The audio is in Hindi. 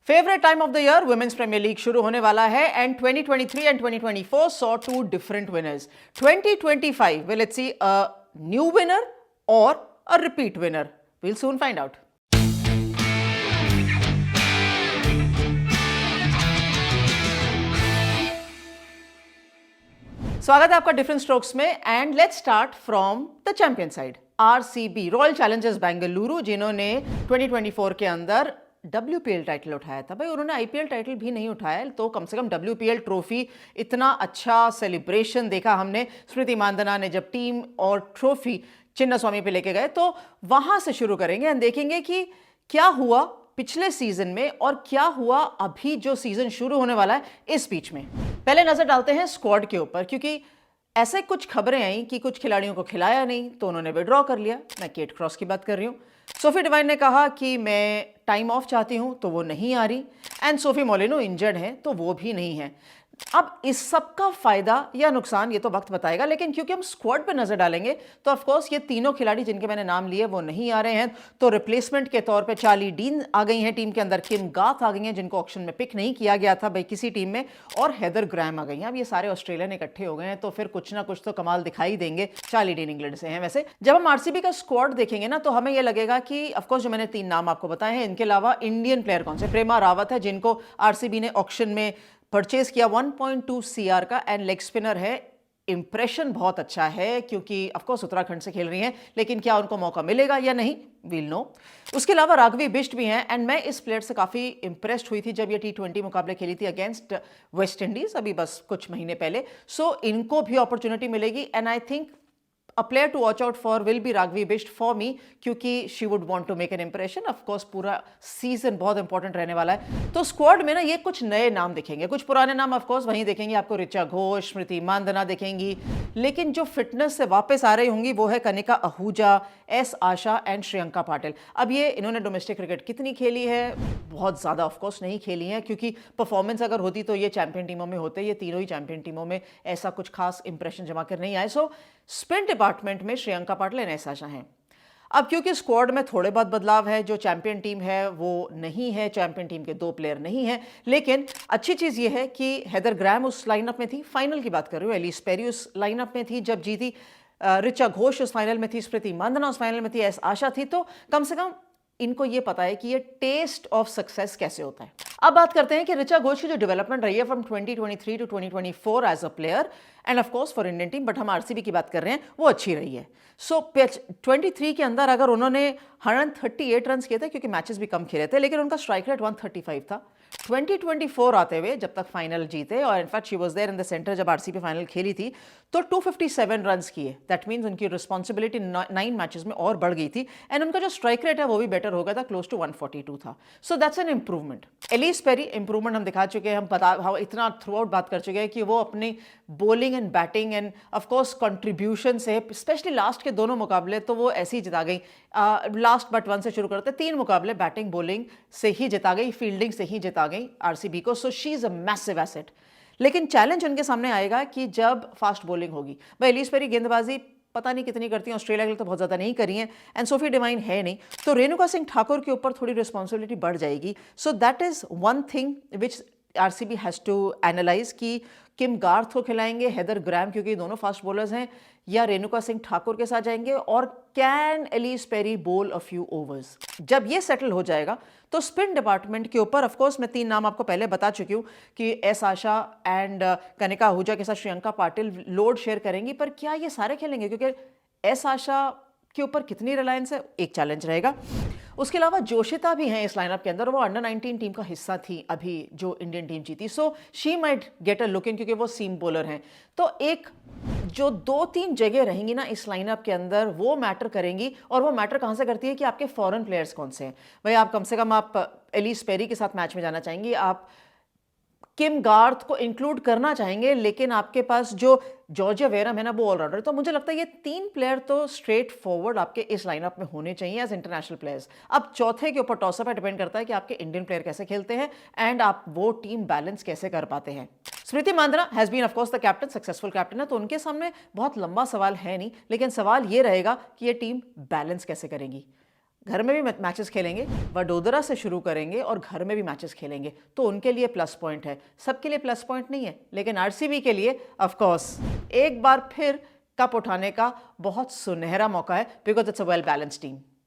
Favourite time of the year women's premier league शुरू होने वाला है and 2023 and 2024 saw two different winners. 2025 will it see a new winner or a repeat winner? We'll soon find out. स्वागत है आपका डिफरेंट स्ट्रोक्स में and let's start from the champion side. RCB royal Challengers Bengaluru, जिन्होंने 2024 के अंदर WPL टाइटल उठाया था. भाई उन्होंने IPL टाइटल भी नहीं उठाया तो कम से कम WPL ट्रॉफी, इतना अच्छा सेलिब्रेशन देखा हमने. स्मृति मांदना ने जब टीम और ट्रॉफी चिन्नास्वामी पे लेके गए तो वहां से शुरू करेंगे एंड देखेंगे कि क्या हुआ पिछले सीजन में और क्या हुआ अभी जो सीजन शुरू होने वाला है इस बीच में. पहले नजर डालते हैं स्क्वाड के ऊपर, क्योंकि ऐसे कुछ खबरें आई कि कुछ खिलाड़ियों को खिलाया नहीं तो उन्होंने विड्रॉ कर लिया. मैं केट क्रॉस की बात कर रही हूँ. सोफी डिवाइन ने कहा कि मैं टाइम ऑफ चाहती हूं तो वो नहीं आ रही एंड सोफी मोलिनो इंजर्ड है तो वो भी नहीं है. अब इस सब का फायदा या नुकसान ये तो वक्त बताएगा, लेकिन क्योंकि हम स्क्वाड पे नजर डालेंगे तो ऑफ कोर्स ये तीनों खिलाड़ी जिनके मैंने नाम लिए वो नहीं आ रहे हैं. तो रिप्लेसमेंट के तौर पे चार्ली डीन आ गई हैं टीम के अंदर, किम गाथ आ गई हैं जिनको ऑक्शन में पिक नहीं किया गया था भाई किसी टीम में, और हेदर ग्रैम आ गई हैं. अब ये सारे ऑस्ट्रेलियन इकट्ठे हो गए हैं तो फिर कुछ ना कुछ तो कमाल दिखाई देंगे. चार्ली डीन इंग्लैंड से हैं. वैसे जब हम आरसीबी का स्क्वाड देखेंगे ना तो हमें यह लगेगा कि ऑफकोर्स जो मैंने 3 नाम आपको बताए हैं इनके अलावा इंडियन प्लेयर कौन से. प्रेमा रावत है जिनको आरसीबी ने ऑक्शन में परचेज किया 1.2 CR का एंड लेग स्पिनर है. इंप्रेशन बहुत अच्छा है क्योंकि ऑफकोर्स उत्तराखंड से खेल रही हैं, लेकिन क्या उनको मौका मिलेगा या नहीं वील नो. उसके अलावा राघवी बिष्ट भी हैं एंड मैं इस प्लेयर से काफ़ी इंप्रेस्ड हुई थी जब ये T20 मुकाबले खेली थी अगेंस्ट वेस्ट इंडीज अभी बस कुछ महीने पहले. सो इनको भी अपॉर्चुनिटी मिलेगी and I think A player to watch out for will be Raghvi Bisht for me, क्योंकि she would want to make an impression. Of course पूरा सीजन बहुत इंपॉर्टेंट रहने वाला है. तो स्क्वाड में ना ये कुछ नए नाम दिखेंगे, कुछ पुराने नाम ऑफ कोर्स वहीं देखेंगे आपको. ऋचा घोष, स्मृति मांदना दिखेंगी, लेकिन जो फिटनेस से वापस आ रही होंगी वो है Kanika Ahuja, S Asha and Shriyanka Patil. अब ये इन्होंने डोमेस्टिक क्रिकेट कितनी खेली है? बहुत ज़्यादा ऑफकोर्स नहीं खेली है, क्योंकि परफॉर्मेंस अगर होती तो ये चैंपियन टीमों में होते. ये तीनों ही चैंपियन टीमों में ऐसा कुछ खास इंप्रेशन जमा कर नहीं आए. सो स्पिन डिपार्टमेंट में श्रियंका पाटिल एंड एस आशा हैं. अब क्योंकि स्क्वाड में थोड़े बहुत बदलाव है, जो चैंपियन टीम है वो नहीं है, चैंपियन टीम के 2 प्लेयर नहीं है, लेकिन अच्छी चीज़ ये है कि हेदर ग्रैम उस लाइनअप में थी. फाइनल की बात कर रही हूँ. एलिस पेरी उस लाइनअप में थी जब जीती. ऋचा घोष उस फाइनल में थी, स्मृति मांदना उस फाइनल में थी, एस आशा थी. तो कम से कम इनको ये पता है कि ये टेस्ट ऑफ सक्सेस कैसे होता है. अब बात करते हैं कि ऋचा घोष की जो डेवलपमेंट रही है from 2023 to 2024 as a player and of course for Indian team, but हम आरसीबी की बात कर रहे हैं, वो अच्छी रही है. सो 23 के अंदर अगर उन्होंने 138 रन किए थे, क्योंकि मैचेस भी कम खेले थे, लेकिन उनका स्ट्राइक रेट 135 था. 2024 आते हुए जब तक फाइनल जीते, और in fact she was there in the centre जब आरसीबी फाइनल खेली थी, तो 257 रन किए. दैट मींस उनकी रिस्पॉन्सिबिलिटी 9 मैचेस में और बढ़ गई थी एंड उनका जो स्ट्राइक रेट है वो भी बेटर हो गया था, क्लोज टू 142 था. So that's an improvement. Ellyse Perry improvement हम दिखा चुके हैं, हम इतना थ्रू आउट बात कर चुके हैं कि वो अपनी bowling and batting and of course contribution से, स्पेशली लास्ट के दोनों मुकाबले तो वो ऐसे ही जिता गई. लास्ट बट 1 से शुरू करते 3 मुकाबले बैटिंग बॉलिंग से ही जिता गई, फील्डिंग से ही जिता गई आरसीबी को. So she is a massive asset. लेकिन चैलेंज उनके सामने आएगा कि जब फास्ट बॉलिंग होगी. भाई एलिस पेरी गेंदबाजी पता नहीं कितनी करती हैं, ऑस्ट्रेलिया के लिए तो बहुत ज़्यादा नहीं करी हैं एंड सोफी डिवाइन है नहीं, तो रेणुका सिंह ठाकुर के ऊपर थोड़ी रिस्पॉन्सिबिलिटी बढ़ जाएगी. So that is one thing which RCB has to analyse कि किम गार्थ को खिलाएंगे, हेदर ग्रैम क्योंकि दोनों फास्ट बॉलर्स हैं, या रेणुका सिंह ठाकुर के साथ जाएंगे, और कैन एलिस पेरी बोल अ फ्यू ओवर्स. जब ये सेटल हो जाएगा तो स्पिन डिपार्टमेंट के ऊपर ऑफ कोर्स मैं 3 नाम आपको पहले बता चुकी हूँ कि S Asha and Kanika Ahuja के साथ श्रियंका पाटिल लोड शेयर करेंगी. पर क्या ये सारे खेलेंगे? क्योंकि एस आशा के ऊपर कितनी रिलायंस है, एक चैलेंज रहेगा. उसके अलावा जोशिता भी हैं इस लाइनअप के अंदर, वो अंडर 19 टीम का हिस्सा थी अभी जो इंडियन टीम जीती. So she might get a look in, क्योंकि वो सीम बॉलर हैं. तो एक जो 2-3 जगह रहेंगी ना इस लाइनअप के अंदर वो मैटर करेंगी. और वो मैटर कहाँ से करती है कि आपके फॉरेन प्लेयर्स कौन से हैं. भाई आप कम से कम आप एलिस पेरी के साथ मैच में जाना चाहेंगी, आप किम गार्थ को इंक्लूड करना चाहेंगे, लेकिन आपके पास जो जॉर्जिया वेरम है ना वो ऑलराउंडर. तो मुझे लगता है ये 3 प्लेयर तो स्ट्रेट फॉरवर्ड आपके इस लाइनअप में होने चाहिए एज इंटरनेशनल प्लेयर्स. अब चौथे के ऊपर टॉसअप पे डिपेंड करता है कि आपके इंडियन प्लेयर कैसे खेलते हैं एंड आप वो टीम बैलेंस कैसे कर पाते हैं. Smriti Mandhana has been of course the captain, successful captain है, तो उनके सामने बहुत लंबा सवाल है नहीं, लेकिन सवाल ये रहेगा कि ये टीम बैलेंस कैसे करेगी. घर में भी मैचेस खेलेंगे, वडोदरा से शुरू करेंगे और घर में भी मैचेस खेलेंगे, तो उनके लिए प्लस पॉइंट है। सबके लिए प्लस पॉइंट नहीं है, लेकिन आरसीबी के लिए ऑफ कोर्स एक बार फिर कप उठाने का बहुत सुनहरा मौका है, because it's a well balanced team.